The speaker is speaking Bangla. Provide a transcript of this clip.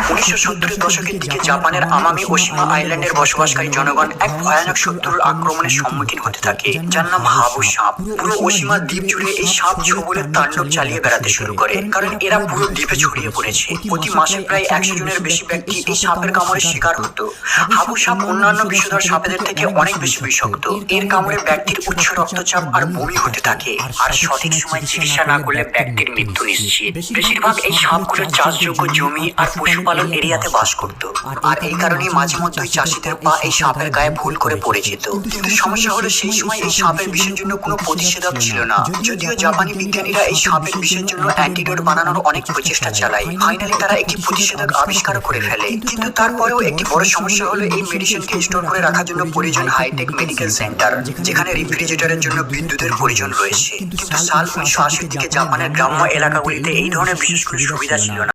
1970-এর দশকের দিকে জাপানের আমামি ওশিমা আইল্যান্ডের বসবাসকারী জনগণ এক ভয়ানক শত্রুর আক্রমণের সম্মুখীন হতে থাকে, যার নাম হাবু সাপ। পুরো ওশিমা দ্বীপ জুড়ে এই সাপ ছবলের তাণ্ডব চালিয়ে বেড়াতে শুরু করে, কারণ এরা পুরো দ্বীপে ছড়িয়ে পড়েছে। প্রতি মাসে প্রায় 100 জনের বেশি ব্যক্তি এই সাপের কামড়ের শিকার হতো। হাবু সাপ অন্যান্য বিষধর সাপেদের থেকে অনেক বেশি বিষাক্ত। এর কামড়ে ব্যক্তির উচ্চ রক্তচাপ আর বমি হতে থাকে, আর সঠিক সময় চিকিৎসা না করলে ব্যক্তির মৃত্যু নিশ্চিত। বেশিরভাগ এই সাপগুলো চাষযোগ্য জমি আর পশুপালন এরিয়াতে বাস করত, আর এই কারণে মাঝে মধ্যেই চাষিদের পা এই সাপের গায়ে ভুল করে পড়ে যেত। কিন্তু সমস্যা হলো সেই সময় এই সাপের বিষের জন্য কোনো প্রতিষেধক ছিল না। যদিও জাপানি বিজ্ঞানীরা এই সাপের বিষের জন্য অ্যান্টিডোট বানানোর অনেক প্রচেষ্টা চালায়, ফাইনালি তারা একটি প্রতিষেধক আবিষ্কার করে ফেলে। কিন্তু তারপরেও একটি বড় সমস্যা হলো এই মেডিসিনকে স্টোর করে রাখার জন্য প্রয়োজন হাইটেক মেডিকেল সেন্টার, যেখানে রেফ্রিজারেটরের জন্য বিদ্যুতের প্রয়োজন রয়েছে। কিন্তু সাল 1980-র দিকে জাপানের গ্রাম্য এলাকাগুলিতে এই ধরনের বিশেষ কোনো সুবিধা ছিল না।